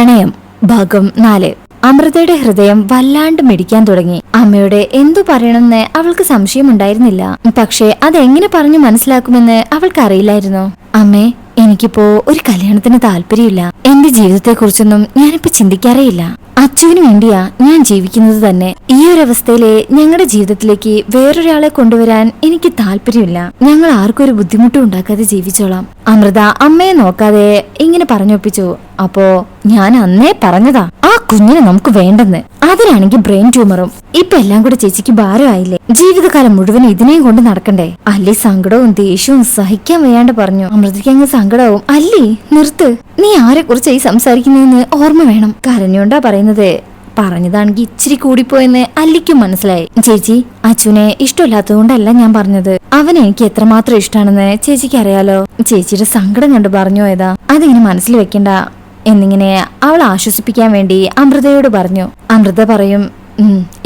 പ്രണയം ഭാഗം 4. അമൃതയുടെ ഹൃദയം വല്ലാണ്ട് മിടിക്കാൻ തുടങ്ങി. അമ്മയോട് എന്തു പറയണമെന്ന് അവൾക്ക് സംശയമുണ്ടായിരുന്നില്ല. പക്ഷേ അതെങ്ങനെ പറഞ്ഞു മനസ്സിലാക്കുമെന്ന് അവൾക്കറിയില്ലായിരുന്നു. അമ്മേ, എനിക്കിപ്പോ ഒരു കല്യാണത്തിന് താല്പര്യമില്ല. എന്റെ ജീവിതത്തെക്കുറിച്ചൊന്നും ഞാനിപ്പോ ചിന്തിക്കാറേയില്ല. അച്ചുവിന് വേണ്ടിയാ ഞാൻ ജീവിക്കുന്നത് തന്നെ. ഈ ഒരു അവസ്ഥയിലെ ഞങ്ങളുടെ ജീവിതത്തിലേക്ക് വേറൊരാളെ കൊണ്ടുവരാൻ എനിക്ക് താല്പര്യമില്ല. ഞങ്ങൾ ആർക്കും ഒരു ബുദ്ധിമുട്ടും ഉണ്ടാക്കാതെ ജീവിച്ചോളാം. അമൃത അമ്മയെ നോക്കാതെ ഇങ്ങനെ പറഞ്ഞൊപ്പിച്ചു. അപ്പോ ഞാൻ അന്നേ പറഞ്ഞതാ ആ കുഞ്ഞിനെ നമുക്ക് വേണ്ടെന്ന്. അതിലാണെങ്കിൽ ബ്രെയിൻ ട്യൂമറും. ഇപ്പൊ എല്ലാം കൂടെ ചേച്ചിക്ക് ഭാരമായില്ലേ? ജീവിതകാലം മുഴുവൻ ഇതിനെയും കൊണ്ട് നടക്കണ്ടേ? അല്ലി സങ്കടവും ദേഷ്യവും സഹിക്കാൻ വയ്യാണ്ട് പറഞ്ഞു. അമൃതയ്ക്ക് അങ്ങ് സങ്കടവും. അല്ലി നിർത്ത്, നീ ആരെ കുറിച്ചായി സംസാരിക്കുന്നതെന്ന് ഓർമ്മ വേണം. കരഞ്ഞോണ്ടാ പറയുന്നത്. പറഞ്ഞതാണെങ്കിൽ ഇച്ചിരി കൂടിപ്പോയെന്ന് അല്ലിക്കും മനസ്സിലായി. ചേച്ചി, അച്ഛനെ ഇഷ്ടമില്ലാത്തതുകൊണ്ടല്ല ഞാൻ പറഞ്ഞത്. അവൻ എനിക്ക് എത്രമാത്രം ഇഷ്ടമാണെന്ന് ചേച്ചിക്ക് അറിയാലോ. ചേച്ചിയുടെ സങ്കടം കണ്ട് പറഞ്ഞു പോയതാ. അതിങ്ങനെ മനസ്സിൽ വെക്കണ്ട എന്നിങ്ങനെ അവൾ ആശ്വസിപ്പിക്കാൻ വേണ്ടി അമൃതയോട് പറഞ്ഞു. അമൃത പറയും,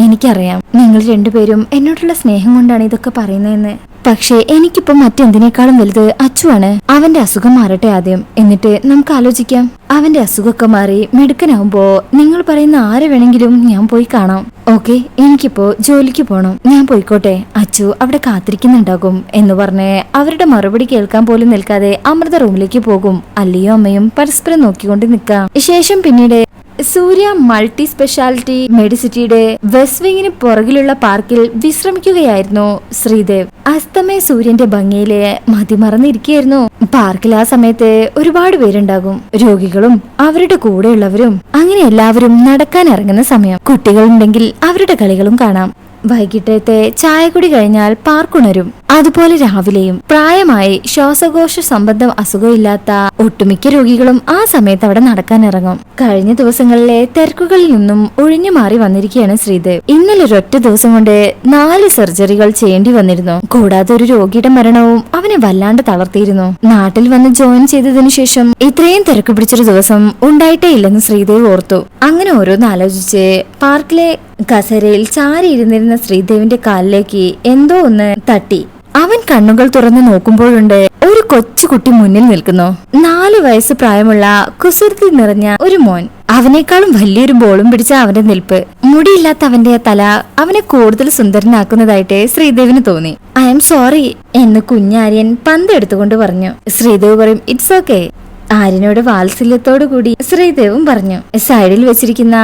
എനിക്കറിയാം നിങ്ങൾ രണ്ടുപേരും എന്നോടുള്ള സ്നേഹം കൊണ്ടാണ് ഇതൊക്കെ പറയുന്നതെന്ന്. പക്ഷേ എനിക്കിപ്പോ മറ്റെന്തിനേക്കാളും വലുത് അച്ചുവാണ്. അവന്റെ അസുഖം മാറട്ടെ ആദ്യം, എന്നിട്ട് നമുക്ക് ആലോചിക്കാം. അവന്റെ അസുഖമൊക്കെ മാറി മിടുക്കനാവുമ്പോ നിങ്ങൾ പറയുന്ന ആരെ വേണമെങ്കിലും ഞാൻ പോയി കാണാം. ഓക്കെ, എനിക്കിപ്പോ ജോലിക്ക് പോണം. ഞാൻ പോയിക്കോട്ടെ, അച്ചു അവിടെ കാത്തിരിക്കുന്നുണ്ടാകും എന്ന് പറഞ്ഞ് അവരുടെ മറുപടി കേൾക്കാൻ പോലും നിൽക്കാതെ അമൃത റൂമിലേക്ക് പോകും. അല്ലിയും അമ്മയും പരസ്പരം നോക്കിക്കൊണ്ട് നിൽക്കാം. ശേഷം പിന്നീട് സൂര്യ മൾട്ടി സ്പെഷ്യാലിറ്റി മെഡിസിറ്റിയുടെ വെസ്റ്റ് വിങ്ങിന് പുറകിലുള്ള പാർക്കിൽ വിശ്രമിക്കുകയായിരുന്നു ശ്രീദേവ്. അസ്തമയ സൂര്യന്റെ ഭംഗിയില് മതിമറന്നിരിക്കുകയായിരുന്നു. പാർക്കിൽ ആ സമയത്ത് ഒരുപാട് പേരുണ്ടാകും. രോഗികളും അവരുടെ കൂടെയുള്ളവരും അങ്ങനെ എല്ലാവരും നടക്കാൻ ഇറങ്ങുന്ന സമയം. കുട്ടികളുണ്ടെങ്കിൽ അവരുടെ കളികളും കാണാം. വൈകിട്ടത്തെ ചായകുടി കഴിഞ്ഞാൽ പാർക്കുണരും. അതുപോലെ രാവിലെയും. പ്രായമായി ശ്വാസകോശ സംബന്ധം അസുഖമില്ലാത്ത ഒട്ടുമിക്ക രോഗികളും ആ സമയത്ത് അവിടെ നടക്കാൻ ഇറങ്ങും. കഴിഞ്ഞ ദിവസങ്ങളിലെ തിരക്കുകളിൽ നിന്നും ഒഴിഞ്ഞു മാറി വന്നിരിക്കുകയാണ് ശ്രീദേവ്. ഇന്നലെ ഒരൊറ്റ ദിവസം കൊണ്ട് 4 സർജറികൾ ചെയ്യേണ്ടി വന്നിരുന്നു. കൂടാതെ ഒരു രോഗിയുടെ മരണവും അവനെ വല്ലാണ്ട് തളർത്തിയിരുന്നു. നാട്ടിൽ വന്ന് ജോയിൻ ചെയ്തതിനു ശേഷം ഇത്രയും തിരക്ക് പിടിച്ചൊരു ദിവസം ഉണ്ടായിട്ടേ ഇല്ലെന്ന് ശ്രീദേവ് ഓർത്തു. അങ്ങനെ ഓരോന്ന് ആലോചിച്ച് പാർക്കിലെ കസേരയിൽ ചാരിയിരുന്നിരുന്ന ശ്രീദേവിന്റെ കാലിലേക്ക് എന്തോ ഒന്ന് തട്ടി. അവൻ കണ്ണുകൾ തുറന്ന് നോക്കുമ്പോഴുണ്ട് ഒരു കൊച്ചുകുട്ടി മുന്നിൽ നിൽക്കുന്നു. 4 വയസ്സ് പ്രായമുള്ള കുസൃതി നിറഞ്ഞ ഒരു മോൻ. അവനേക്കാളും വലിയൊരു ബോളും പിടിച്ച അവന്റെ നിൽപ്പ്. മുടിയില്ലാത്ത അവന്റെ തല അവനെ കൂടുതൽ സുന്ദരനാക്കുന്നതായിട്ട് ശ്രീദേവിന് തോന്നി. ഐ എം സോറി എന്ന് കുഞ്ഞാര്യൻ പന്ത് എടുത്തുകൊണ്ട് പറഞ്ഞു. ശ്രീദേവ് പറയും, ഇറ്റ്സ് ഓക്കെ. ആര്യനോട് വാത്സല്യത്തോടു കൂടി ശ്രീദേവും പറഞ്ഞു. സൈഡിൽ വെച്ചിരിക്കുന്ന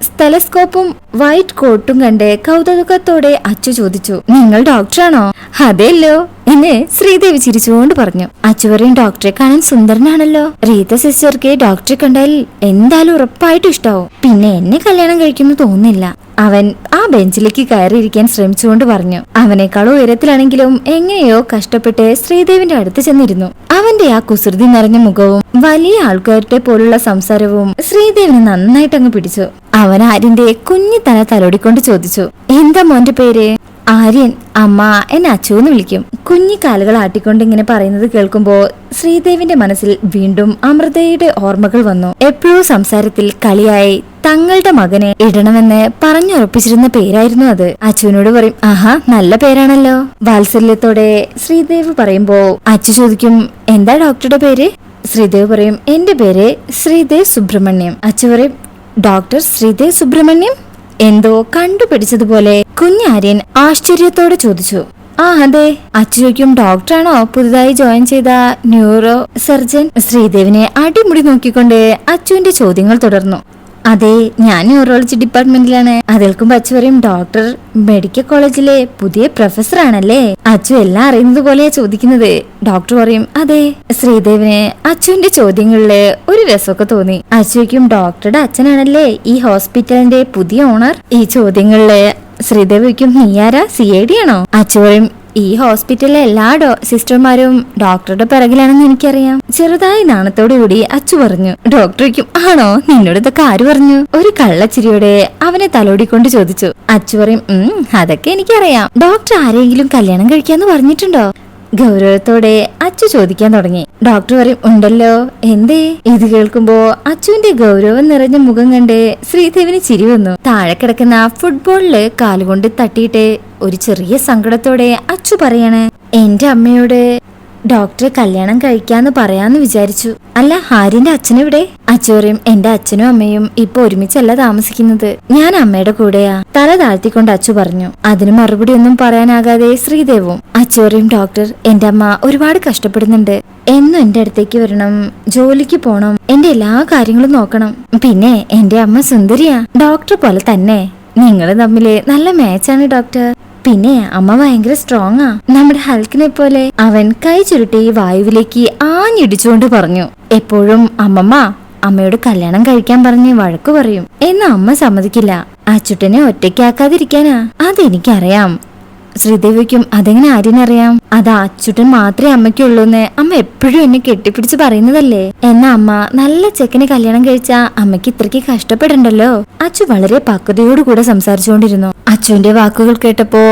സ്റ്റെലസ്കോപ്പും വൈറ്റ് കോട്ടും കണ്ട് കൗതുകത്തോടെ അച്ചു ചോദിച്ചു, നിങ്ങൾ ഡോക്ടറാണോ? അതെല്ലോ എന്ന് ശ്രീദേവി ചിരിച്ചുകൊണ്ട് പറഞ്ഞു. അച്ചു പറയും, ഡോക്ടറെ കാണാൻ സുന്ദരനാണല്ലോ. റീത്ത സിസ്റ്റർക്ക് ഡോക്ടറെ കണ്ടാൽ എന്തായാലും ഉറപ്പായിട്ടും ഇഷ്ടാവും. പിന്നെ എന്നെ കല്യാണം കഴിക്കുന്നു തോന്നില്ല. അവൻ ആ ബെഞ്ചിലേക്ക് കയറിയിരിക്കാൻ ശ്രമിച്ചുകൊണ്ട് പറഞ്ഞു. അവനേക്കാളും ഉയരത്തിലാണെങ്കിലും എങ്ങനെയോ കഷ്ടപ്പെട്ട് ശ്രീദേവിന്റെ അടുത്ത് ചെന്നിരുന്നു. അവന്റെ ആ കുസൃതി നിറഞ്ഞ മുഖവും വലിയ ആൾക്കാരുടെ പോലുള്ള സംസാരവും ശ്രീദേവിന് നന്നായിട്ട് അങ്ങ് പിടിച്ചു. അവൻ ആര്യന്റെ കുഞ്ഞി തല തലോടിക്കൊണ്ട് ചോദിച്ചു, എന്താ മോന്റെ പേര്? ആര്യൻ. അമ്മ എന്നെ അച്ചു എന്ന് വിളിക്കും. കുഞ്ഞി കാലുകൾ ആട്ടിക്കൊണ്ട് ഇങ്ങനെ പറയുന്നത് കേൾക്കുമ്പോ ശ്രീദേവിന്റെ മനസ്സിൽ വീണ്ടും അമൃതയുടെ ഓർമ്മകൾ വന്നു. എപ്പോഴും സംസാരത്തിൽ കളിയായി തങ്ങളുടെ മകനെ ഇടണമെന്ന് പറഞ്ഞുറപ്പിച്ചിരുന്ന പേരായിരുന്നു അത്. അച്ചുവിനോട് പറയും, ആഹാ നല്ല പേരാണല്ലോ. വാത്സല്യത്തോടെ ശ്രീദേവ് പറയുമ്പോ അച്ചു ചോദിക്കും, എന്താ ഡോക്ടറുടെ പേര്? ശ്രീദേവ് പറയും, എന്റെ പേര് ശ്രീദേവ് സുബ്രഹ്മണ്യം. അച്ചു പറയും, ഡോക്ടർ ശ്രീദേവ് സുബ്രഹ്മണ്യം? എന്തോ കണ്ടുപിടിച്ചതുപോലെ കുഞ്ഞാര്യൻ ആശ്ചര്യത്തോടെ ചോദിച്ചു. ആ അതെ. അച്ചു ചോദിക്കും, ഡോക്ടറാണോ പുതുതായി ജോയിൻ ചെയ്ത ന്യൂറോ സർജൻ? ശ്രീദേവിനെ അടിമുടി നോക്കിക്കൊണ്ട് അച്ചുവിന്റെ ചോദ്യങ്ങൾ തുടർന്നു. അതെ, ഞാൻ ന്യൂറോളജി ഡിപ്പാർട്ട്മെന്റിലാണ്. അതേൽക്കുമ്പോ അച്ചു പറയും, ഡോക്ടർ മെഡിക്കൽ കോളേജിലെ പുതിയ പ്രൊഫസർ ആണല്ലേ? അച്ചു എല്ലാം അറിയുന്നത് പോലെയാ ചോദിക്കുന്നത്. ഡോക്ടർ പറയും, അതെ. ശ്രീദേവിന് അച്ചുവിന്റെ ചോദ്യങ്ങളില് ഒരു രസമൊക്കെ തോന്നി. അച്ചുവയ്ക്കും, ഡോക്ടറുടെ അച്ഛനാണല്ലേ ഈ ഹോസ്പിറ്റലിന്റെ പുതിയ ഓണർ? ഈ ചോദ്യങ്ങളില് ശ്രീദേവ് വയ്ക്കും, നീയാരാ? CID ആണോ? അച്ചു പറയും, ഈ ഹോസ്പിറ്റലിലെ എല്ലാ സിസ്റ്റർമാരും ഡോക്ടറുടെ പിറകിലാണെന്ന് എനിക്കറിയാം. ചെറുതായി നാണത്തോടു കൂടി അച്ചു പറഞ്ഞു. ഡോക്ടറേക്കും, ആണോ? നിന്നോട് ഇതൊക്കെ ആര് പറഞ്ഞു? ഒരു കള്ളച്ചിരിയോടെ അവനെ തലോടിക്കൊണ്ട് ചോദിച്ചു. അച്ചു പറയും, അതൊക്കെ എനിക്കറിയാം. ഡോക്ടർ ആരെങ്കിലും കല്യാണം കഴിക്കാന്ന് പറഞ്ഞിട്ടുണ്ടോ? ഗൗരവത്തോടെ അച്ചു ചോദിക്കാൻ തുടങ്ങി. ഡോക്ടർ പറയും, ഉണ്ടല്ലോ. എന്തേ? ഇത് കേൾക്കുമ്പോ അച്ചുവിന്റെ ഗൗരവം നിറഞ്ഞ മുഖം കണ്ട് ശ്രീദേവിന് ചിരി വന്നു. താഴെ കിടക്കുന്ന ഫുട്ബോളില് കാലുകൊണ്ട് തട്ടിയിട്ട് ഒരു ചെറിയ സങ്കടത്തോടെ അച്ചു പറയാണ്, എന്റെ അമ്മയോട് ഡോക്ടർ കല്യാണം കഴിക്കാന്ന് പറയാന്ന് വിചാരിച്ചു. അല്ല, ആര്യന്റെ അച്ഛനെവിടെ? അച്ചു പറയും, എന്റെ അച്ഛനും അമ്മയും ഇപ്പൊ ഒരുമിച്ചല്ല താമസിക്കുന്നത്, ഞാൻ അമ്മയുടെ കൂടെയാ. തല താഴ്ത്തിക്കൊണ്ട് അച്ചു പറഞ്ഞു. അതിന് മറുപടി ഒന്നും പറയാനാകാതെ ശ്രീദേവും. അച്ചു പറയും, ഡോക്ടർ, എന്റെ അമ്മ ഒരുപാട് കഷ്ടപ്പെടുന്നുണ്ട്. എന്നും എന്റെ അടുത്തേക്ക് വരണം, ജോലിക്ക് പോണം, എന്റെ എല്ലാ കാര്യങ്ങളും നോക്കണം. പിന്നെ എന്റെ അമ്മ സുന്ദരിയാ, ഡോക്ടർ പോലെ തന്നെ. നിങ്ങള് തമ്മില് നല്ല മാച്ചാണ് ഡോക്ടർ. പിന്നെ അമ്മ ഭയങ്കര സ്ട്രോങ് ആ, നമ്മുടെ ഹൽക്കിനെ പോലെ. അവൻ കൈ ചുരുട്ടി വായുവിലേക്ക് ആഞ്ഞിടിച്ചുകൊണ്ട് പറഞ്ഞു. എപ്പോഴും അമ്മയോട് കല്യാണം കഴിക്കാൻ പറഞ്ഞ് വഴക്കു പറയും. എന്നാ അമ്മ സമ്മതിക്കില്ല. അച്ചുട്ടനെ ഒറ്റയ്ക്കാക്കാതിരിക്കാനാ. അതെനിക്കറിയാം. ശ്രീദേവിക്കും അതെങ്ങനെ ആര്യനറിയാം? അത് അച്ചുട്ടൻ മാത്രമേ അമ്മയ്ക്കുള്ളൂന്ന് അമ്മ എപ്പോഴും എന്നെ കെട്ടിപ്പിടിച്ച് പറയുന്നതല്ലേ. എന്നാ അമ്മ നല്ല ചെക്കനെ കല്യാണം കഴിച്ചാ അമ്മയ്ക്ക് ഇത്രയ്ക്ക് കഷ്ടപ്പെടണ്ടല്ലോ. അച്ചു വളരെ പക്വതയോടുകൂടെ സംസാരിച്ചുകൊണ്ടിരുന്നു. അച്ചുവിന്റെ വാക്കുകൾ കേട്ടപ്പോ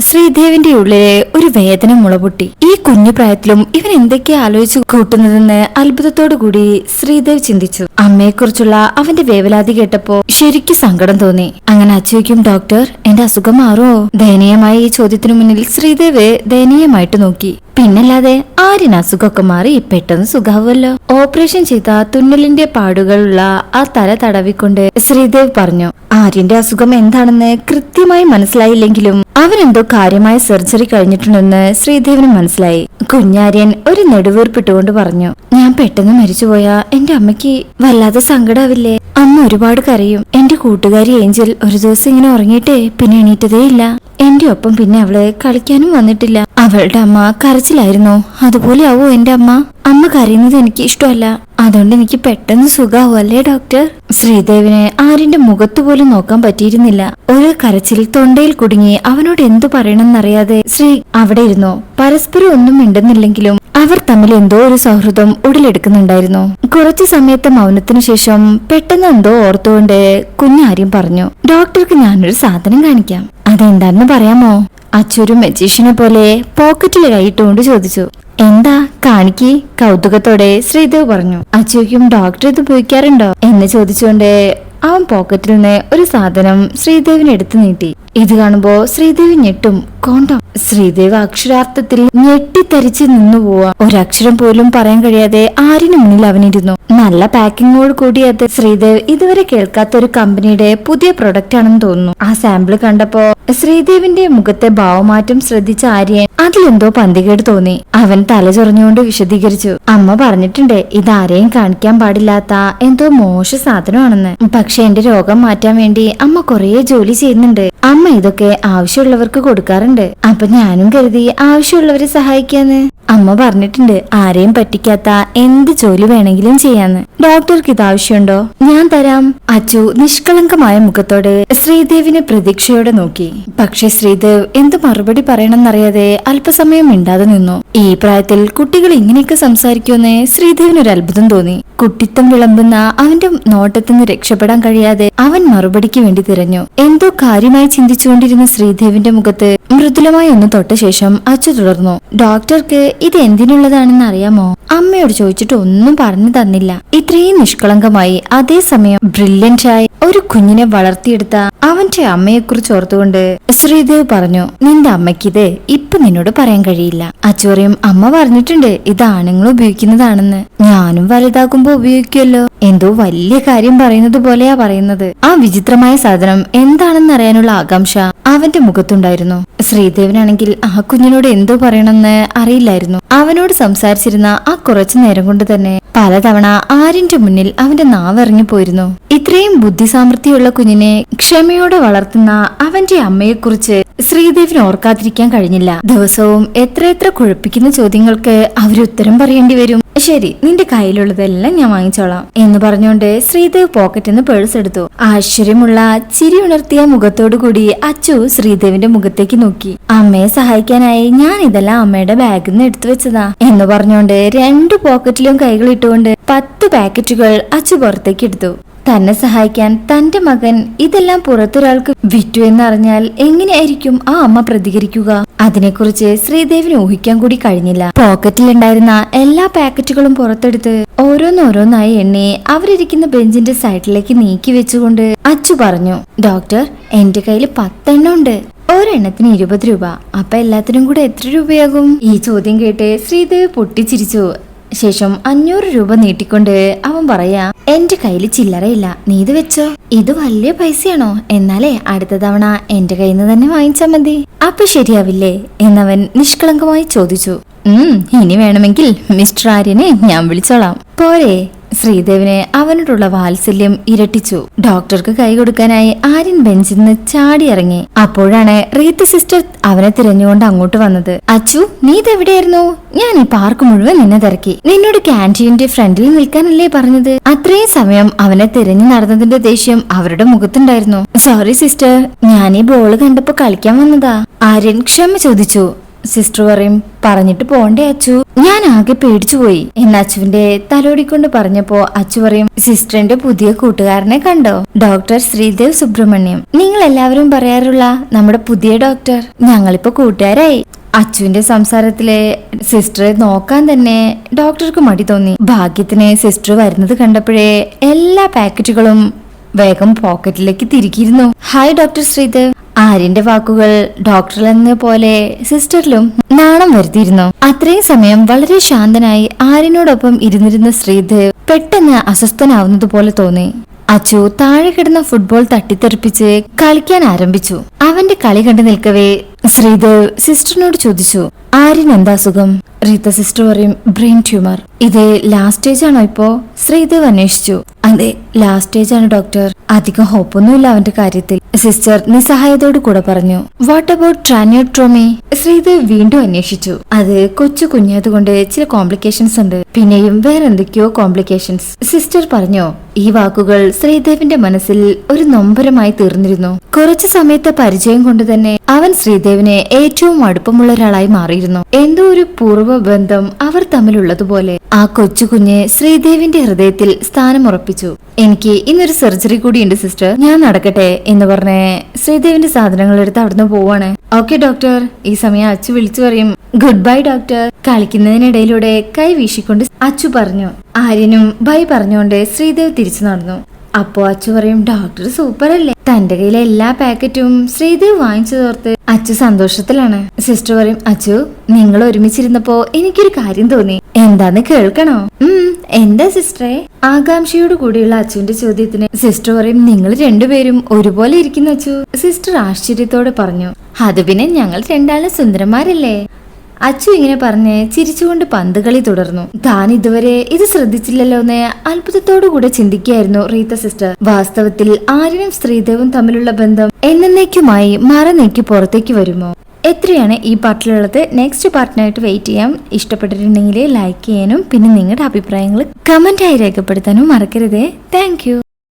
ശ്രീദേവിന്റെ ഉള്ളിലെ ഒരു വേദന മുളപൊട്ടി. ഈ കുഞ്ഞു പ്രായത്തിലും ഇവൻ എന്തൊക്കെയാ ആലോചിച്ചു കൂട്ടുന്നതെന്ന് അത്ഭുതത്തോടു കൂടി ശ്രീദേവ് ചിന്തിച്ചു. അമ്മയെക്കുറിച്ചുള്ള അവന്റെ വേവലാതി കേട്ടപ്പോ ശരിക്കും സങ്കടം തോന്നി. അങ്ങനെ അച്ചുവയ്ക്കും, ഡോക്ടർ, എന്റെ അസുഖം മാറുമോ? ദയനീയമായ ഈ ചോദ്യത്തിനു മുന്നിൽ ശ്രീദേവ് ദയനീയമായിട്ട് നോക്കി. പിന്നല്ലാതെ ആര്യന് അസുഖമൊക്കെ മാറി പെട്ടെന്ന് സുഖാവുമല്ലോ. ഓപ്പറേഷൻ ചെയ്ത തുന്നലിന്റെ പാടുകളുള്ള ആ തല തടവിക്കൊണ്ട് ശ്രീദേവ് പറഞ്ഞു. ആര്യന്റെ അസുഖം എന്താണെന്ന് കൃത്യമായി മനസ്സിലായില്ലെങ്കിലും അവനെന്തോ കാര്യമായ സർജറി കഴിഞ്ഞിട്ടുണ്ടെന്ന് ശ്രീദേവിന് മനസ്സിലായി. കുഞ്ഞാര്യൻ ഒരു നെടുവീർപ്പിട്ടുകൊണ്ട് പറഞ്ഞു, ഞാൻ പെട്ടെന്ന് മരിച്ചുപോയാ എന്റെ അമ്മയ്ക്ക് വല്ലാതെ സങ്കടാവില്ലേ? അമ്മ ഒരുപാട് കരയും. എന്റെ കൂട്ടുകാരി ഏഞ്ചൽ ഒരു ദിവസം ഇങ്ങനെ ഉറങ്ങിയിട്ടേ പിന്നെ എണീറ്റതേ ഇല്ല. എന്റെ ഒപ്പം പിന്നെ അവള് കളിക്കാനും വന്നിട്ടില്ല. അവളുടെ അമ്മ കരച്ചിലായിരുന്നു. അതുപോലെ ആവോ എന്റെ അമ്മ? അമ്മ കരയുന്നത് എനിക്ക് ഇഷ്ടമല്ല. അതുകൊണ്ട് എനിക്ക് പെട്ടെന്ന് സുഖാവോ അല്ലേ ഡോക്ടർ? ശ്രീദേവിന് ആര്യന്റെ മുഖത്ത് പോലും നോക്കാൻ പറ്റിയിരുന്നില്ല. ഒരു കരച്ചിൽ തൊണ്ടയിൽ കുടുങ്ങി അവനോട് എന്തു പറയണമെന്നറിയാതെ ശ്രീ അവിടെ ഇരുന്നു. പരസ്പരം ഒന്നും മിണ്ടുന്നില്ലെങ്കിലും അവർ തമ്മിൽ എന്തോ ഒരു സൗഹൃദം ഉടലെടുക്കുന്നുണ്ടായിരുന്നു. കുറച്ചു സമയത്തെ മൗനത്തിനു ശേഷം പെട്ടെന്ന് എന്തോ ഓർത്തുകൊണ്ട് കുഞ്ഞാര്യം പറഞ്ഞു, ഡോക്ടർക്ക് ഞാനൊരു സാധനം കാണിക്കാം. അതെന്താണെന്ന് പറയാമോ? അച്ചൊരു മജീഷ്യനെ പോലെ പോക്കറ്റിൽ കൈയിട്ടുകൊണ്ട് ചോദിച്ചു. എന്താ, കാണിക്ക്, കൗതുകത്തോടെ ശ്രീദേവ് പറഞ്ഞു. അച്ചുവയ്ക്കും, ഡോക്ടർ ഇത് ഉപയോഗിക്കാറുണ്ടോ എന്ന് ചോദിച്ചുകൊണ്ട് അവൻ പോക്കറ്റിൽ നിന്ന് ഒരു സാധനം ശ്രീദേവിന് എടുത്തു നീട്ടി. ഇത് കാണുമ്പോ ശ്രീദേവി ഞെട്ടും. കോണ്ടം. ശ്രീദേവ് അക്ഷരാർത്ഥത്തിൽ ഞെട്ടിത്തരിച്ച് നിന്നു പോവാ. ഒരക്ഷരം പോലും പറയാൻ കഴിയാതെ ആര്യന് മുന്നിൽ അവനിരുന്നു. നല്ല പാക്കിങ്ങോട് കൂടി അത് ശ്രീദേവ് ഇതുവരെ കേൾക്കാത്ത ഒരു കമ്പനിയുടെ പുതിയ പ്രൊഡക്റ്റ് ആണെന്ന് തോന്നുന്നു. ആ സാമ്പിള് കണ്ടപ്പോ ശ്രീദേവിന്റെ മുഖത്തെ ഭാവമാറ്റം ശ്രദ്ധിച്ച ആര്യൻ അതിലെന്തോ പന്തികേട് തോന്നി. അവൻ തലചൊറിഞ്ഞുകൊണ്ട് വിശദീകരിച്ചു, അമ്മ പറഞ്ഞിട്ടുണ്ട് ഇത് ആരെയും കാണിക്കാൻ പാടില്ലാത്ത എന്തോ മോശ സാധനമാണെന്ന്. പക്ഷെ എന്റെ രോഗം മാറ്റാൻ വേണ്ടി അമ്മ കുറേ ജോലി ചെയ്യുന്നുണ്ട്. അമ്മ ഇതൊക്കെ ആവശ്യമുള്ളവർക്ക് കൊടുക്കാറുണ്ട്. അപ്പൊ ഞാനും കരുതി ആവശ്യമുള്ളവരെ സഹായിക്കാന്ന്. അമ്മ പറഞ്ഞിട്ടുണ്ട് ആരെയും പറ്റിക്കാത്ത എന്ത് ജോലി വേണമെങ്കിലും ചെയ്യാന്ന്. ഡോക്ടർക്ക് ഇത് ആവശ്യമുണ്ടോ? ഞാൻ തരാം. അച്ചു നിഷ്കളങ്കമായ മുഖത്തോടെ ശ്രീദേവിനെ പ്രതീക്ഷയോടെ നോക്കി. പക്ഷെ ശ്രീദേവ് എന്ത് മറുപടി പറയണമെന്നറിയാതെ അല്പസമയം മിണ്ടാതെ നിന്നു. ഈ പ്രായത്തിൽ കുട്ടികൾ ഇങ്ങനെയൊക്കെ സംസാരിക്കുമെന്ന് ശ്രീദേവിനൊരു അത്ഭുതം തോന്നി. കുട്ടിത്തം വിളമ്പുന്ന അവന്റെ നോട്ടത്തിന്ന് രക്ഷപ്പെടാൻ കഴിയാതെ അവൻ മറുപടിക്ക് വേണ്ടി തിരഞ്ഞു. എന്തോ കാര്യമായി ചിന്തിച്ചുകൊണ്ടിരുന്ന ശ്രീദേവിന്റെ മുഖത്ത് മൃദുലമായി ഒന്ന് തൊട്ട ശേഷം അച്ചു തുടർന്നു, ഡോക്ടർക്ക് ഇത് എന്തിനുള്ളതാണെന്ന് അറിയാമോ? അമ്മയോട് ചോദിച്ചിട്ട് ഒന്നും പറഞ്ഞു തന്നില്ല. ഇത്രയും നിഷ്കളങ്കമായി അതേസമയം ബ്രില്യന്റായി ഒരു കുഞ്ഞിനെ വളർത്തിയെടുത്ത അവന്റെ അമ്മയെക്കുറിച്ച് ഓർത്തുകൊണ്ട് ശ്രീദേവ് പറഞ്ഞു, നിന്റെ അമ്മയ്ക്കിത് ഇപ്പൊ നിന്നോട് പറയാൻ കഴിയില്ല. അച്ചോറിയും അമ്മ പറഞ്ഞിട്ടുണ്ട് ഇത് ആണുങ്ങൾ ഉപയോഗിക്കുന്നതാണെന്ന്. ഞാനും വലുതാകുമ്പോ ഉപയോഗിക്കുമല്ലോ. എന്തോ വലിയ കാര്യം പറയുന്നത് പോലെയാ പറയുന്നത്. ആ വിചിത്രമായ സാധനം എന്താണെന്ന് അറിയാനുള്ള ആകാംക്ഷ അവന്റെ മുഖത്തുണ്ടായിരുന്നു. ശ്രീദേവനാണെങ്കിൽ ആ കുഞ്ഞിനോട് എന്തോ പറയണമെന്ന് അറിയില്ലായിരുന്നു. അവനോട് സംസാരിച്ചിരുന്ന ആ കുറച്ചു നേരം കൊണ്ട് തന്നെ പലതവണ ആര്യന്റെ മുന്നിൽ അവന്റെ നാവിറങ്ങി പോയിരുന്നു. ഇത്രയും ബുദ്ധിസാമർഥ്യമുള്ള കുഞ്ഞിനെ ക്ഷമയോടെ വളർത്തുന്ന അവന്റെ അമ്മയെക്കുറിച്ച് ശ്രീദേവിന് ഓർക്കാതിരിക്കാൻ കഴിഞ്ഞില്ല. ദിവസവും എത്രയെത്ര കുഴപ്പിക്കുന്ന ചോദ്യങ്ങൾക്ക് അവരുത്തരം പറയേണ്ടി വരും. ശരി, നിന്റെ കയ്യിലുള്ളതെല്ലാം ഞാൻ വാങ്ങിച്ചോളാം എന്ന് പറഞ്ഞുകൊണ്ട് ശ്രീദേവ് പോക്കറ്റിൽ നിന്ന് പേഴ്സ് എടുത്തു. ആശ്ചര്യമുള്ള ചിരി ഉണർത്തിയ മുഖത്തോടു കൂടി അച്ചു ശ്രീദേവിന്റെ മുഖത്തേക്ക് നോക്കി. അമ്മയെ സഹായിക്കാനായി ഞാൻ ഇതെല്ലാം അമ്മയുടെ ബാഗിൽ നിന്ന് എടുത്തു വെച്ചതാ എന്ന് പറഞ്ഞുകൊണ്ട് 2 പോക്കറ്റിലും കൈകൾ ഇട്ടുകൊണ്ട് 10 പാക്കറ്റുകൾ അച്ചു പുറത്തേക്ക് എടുത്തു. തന്നെ സഹായിക്കാൻ തന്റെ മകൻ ഇതെല്ലാം പുറത്തൊരാൾക്ക് വിറ്റു എന്നറിഞ്ഞാൽ എങ്ങനെയായിരിക്കും ആ അമ്മ പ്രതികരിക്കുക? അതിനെക്കുറിച്ച് ശ്രീദേവിന് ഊഹിക്കാൻ കൂടി കഴിഞ്ഞില്ല. പോക്കറ്റിലുണ്ടായിരുന്ന എല്ലാ പാക്കറ്റുകളും പുറത്തെടുത്ത് ഓരോന്നോരോന്നായി എണ്ണി അവരിയ്ക്കുന്ന ബെഞ്ചിന്റെ സൈഡിലേക്ക് നീക്കി വെച്ചുകൊണ്ട് അച്ചു പറഞ്ഞു, ഡോക്ടർ, എന്റെ കയ്യിൽ 10 എണ്ണം ഉണ്ട്. ഒരെണ്ണത്തിന് 20 രൂപ. അപ്പൊ എല്ലാത്തിനും കൂടെ എത്ര രൂപയാകും? ഈ ചോദ്യം കേട്ട് ശ്രീദേവ് പൊട്ടിച്ചിരിച്ചു. ശേഷം 500 രൂപ നീട്ടിക്കൊണ്ട് അവൻ പറയാ, എന്റെ കയ്യിൽ ചില്ലറയില്ല, നീ ഇത് വെച്ചോ. ഇത് വലിയ പൈസയാണോ? എന്നാലേ അടുത്ത തവണ എന്റെ കയ്യിൽ നിന്ന് തന്നെ വാങ്ങിച്ചാ മതി. അപ്പൊ ശരിയാവില്ലേ എന്നവൻ നിഷ്കളങ്കമായി ചോദിച്ചു. ഇനി വേണമെങ്കിൽ മിസ്റ്റർ ആര്യനെ ഞാൻ വിളിച്ചോളാം, പോരെ? ശ്രീദേവിനെ അവനോടുള്ള വാത്സല്യം ഇരട്ടിച്ചു. ഡോക്ടർക്ക് കൈ കൊടുക്കാനായി ആര്യൻ ബെഞ്ചിൽ നിന്ന് ചാടി ഇറങ്ങി. അപ്പോഴാണ് റീത്ത സിസ്റ്റർ അവനെ തിരഞ്ഞുകൊണ്ട് അങ്ങോട്ട് വന്നത്. അച്ചു, നീ ഇതെവിടെയായിരുന്നു? ഞാൻ ഈ പാർക്ക് മുഴുവൻ നിന്നെ തിരക്കി. നിന്നോട് ക്യാന്റീനിന്റെ ഫ്രണ്ടിൽ നിൽക്കാനല്ലേ പറഞ്ഞത്? അത്രയും സമയം അവനെ തിരഞ്ഞു നടന്നതിന്റെ ദേഷ്യം അവരുടെ മുഖത്തുണ്ടായിരുന്നു. സോറി സിസ്റ്റർ, ഞാൻ ഈ ബോള് കണ്ടപ്പോ കളിക്കാൻ വന്നതാ. ആര്യൻ ക്ഷമ ചോദിച്ചു. സിസ്റ്റർ പറയും, പറഞ്ഞിട്ട് പോണ്ടേ അച്ചു? ഞാൻ ആകെ പേടിച്ചുപോയി എന്ന് അച്ചുവിന്റെ തലോടിക്കൊണ്ട് പറഞ്ഞപ്പോ അച്ചു പറയും, സിസ്റ്ററിന്റെ പുതിയ കൂട്ടുകാരനെ കണ്ടോ? ഡോക്ടർ ശ്രീദേവ് സുബ്രഹ്മണ്യം. നിങ്ങൾ എല്ലാവരും പറയാറുള്ള നമ്മുടെ പുതിയ ഡോക്ടർ. ഞങ്ങളിപ്പോ കൂട്ടുകാരായി. അച്ചുവിന്റെ സംസാരത്തിലെ സിസ്റ്ററെ നോക്കാൻ തന്നെ ഡോക്ടർക്ക് മടി തോന്നി. ഭാഗ്യത്തിന് സിസ്റ്റർ വരുന്നത് കണ്ടപ്പോഴേ എല്ലാ പാക്കറ്റുകളും വേഗം പോക്കറ്റിലേക്ക് തിരികിയിരുന്നു. Hi doctor Sreedev. ആര്യന്റെ വാക്കുകൾ ഡോക്ടറിലെന്ന പോലെ സിസ്റ്ററിലും നാണം വരുത്തിയിരുന്നു. അത്രയും സമയം വളരെ ശാന്തനായി ആര്യനോടൊപ്പം ഇരുന്നിരുന്ന ശ്രീദേവ് പെട്ടെന്ന് അസ്വസ്ഥനാവുന്നത് പോലെ തോന്നി. അച്ചു താഴെ കിടന്ന ഫുട്ബോൾ തട്ടിത്തെറിപ്പിച്ച് കളിക്കാൻ ആരംഭിച്ചു. അവന്റെ കളി കണ്ടു നിൽക്കവേ ശ്രീദേവ് സിസ്റ്ററിനോട് ചോദിച്ചു, ആര്യൻ എന്താ അസുഖം? റീത്ത സിസ്റ്റർ പറയും, ബ്രെയിൻ ട്യൂമർ. ഇത് ലാസ്റ്റ് സ്റ്റേജ് ആണോ ഇപ്പോ? ശ്രീദേവ് അന്വേഷിച്ചു. അതെ, ലാസ്റ്റ് സ്റ്റേജ് ആണ് ഡോക്ടർ. അധികം ഹോപ്പൊന്നുമില്ല അവന്റെ കാര്യത്തിൽ, സിസ്റ്റർ നിസ്സഹായതയോട് കൂടെ പറഞ്ഞു. What about ട്രാനിയോട്രോമി? ശ്രീദേവ് വീണ്ടും അന്വേഷിച്ചു. അത് കൊച്ചു കുഞ്ഞായതുകൊണ്ട് ചില കോംപ്ലിക്കേഷൻസ് ഉണ്ട്, പിന്നെയും വേറെന്തൊക്കെയോ കോംപ്ലിക്കേഷൻസ്. സിസ്റ്റർ പറഞ്ഞോ? ഈ വാക്കുകൾ ശ്രീദേവിന്റെ മനസ്സിൽ ഒരു നൊമ്പരമായി തീർന്നിരുന്നു. കുറച്ചു സമയത്തെ പരിചയം കൊണ്ട് തന്നെ അവൻ ശ്രീദേവിനെ ഏറ്റവും അടുപ്പമുള്ള ഒരാളായി മാറിയിരുന്നു. എന്തോ ഒരു പൂർവ്വ ബന്ധം അവർ തമ്മിലുള്ളതുപോലെ ആ കൊച്ചു കുഞ്ഞ് ശ്രീദേവിന്റെ ഹൃദയത്തിൽ സ്ഥാനമുറപ്പിച്ചു. എനിക്ക് ഇന്നൊരു സർജറി കൂടിയുണ്ട് സിസ്റ്റർ, ഞാൻ നടക്കട്ടെ എന്ന് പറഞ്ഞ് ശ്രീദേവിന്റെ സാധനങ്ങൾ എടുത്ത് അവിടുന്ന് പോവാണ്. Okay doctor. ഈ സമയം അച്ചു വിളിച്ചു പറയും, ഗുഡ് ബൈ ഡോക്ടർ. കളിക്കുന്നതിനിടയിലൂടെ കൈ വീശിക്കൊണ്ട് അച്ചു പറഞ്ഞു. ആര്യനും ബൈ പറഞ്ഞുകൊണ്ട് ശ്രീദേവ് തിരിച്ചു നടന്നു. അപ്പോ അച്ചു പറയും, ഡോക്ടർ സൂപ്പർ അല്ലേ? തന്റെ കയ്യിലെ എല്ലാ പാക്കറ്റും ശ്രീദേവ് വാങ്ങിച്ചു തോർത്ത് അച്ചു സന്തോഷത്തിലാണ്. സിസ്റ്റർ പറയും, അച്ചു നിങ്ങൾ ഒരുമിച്ചിരുന്നപ്പോ എനിക്കൊരു കാര്യം തോന്നി, എന്താന്ന് കേൾക്കണോ? എന്താ സിസ്റ്ററെ? ആകാംക്ഷയോട് കൂടിയുള്ള അച്ചുവിന്റെ ചോദ്യത്തിന് സിസ്റ്റർ പറയും, നിങ്ങൾ രണ്ടുപേരും ഒരുപോലെ ഇരിക്കുന്ന അച്ചു. സിസ്റ്റർ ആശ്ചര്യത്തോടെ പറഞ്ഞു, അത് പിന്നെ ഞങ്ങൾ രണ്ടാളും സുന്ദരന്മാരല്ലേ? അച്ചു ഇങ്ങനെ പറഞ്ഞ് ചിരിച്ചുകൊണ്ട് പന്തുകളി തുടർന്നു. താൻ ഇതുവരെ ഇത് ശ്രദ്ധിച്ചില്ലല്ലോ എന്ന് അത്ഭുതത്തോടുകൂടെ ചിന്തിക്കുകയായിരുന്നു റീത്ത സിസ്റ്റർ. വാസ്തവത്തിൽ ആര്യനും ശ്രീദേവും തമ്മിലുള്ള ബന്ധം എന്നേക്കുമായി മറനീക്കി പുറത്തേക്ക് വരുമോ? എത്രയാണ് ഈ പാർട്ടിലുള്ളത്? നെക്സ്റ്റ് പാർട്ടിനായിട്ട് വെയിറ്റ് ചെയ്യാം. ഇഷ്ടപ്പെട്ടിട്ടുണ്ടെങ്കിൽ ലൈക്ക് ചെയ്യാനും പിന്നെ നിങ്ങളുടെ അഭിപ്രായങ്ങൾ കമന്റായി രേഖപ്പെടുത്താനും മറക്കരുതേ. Thank you.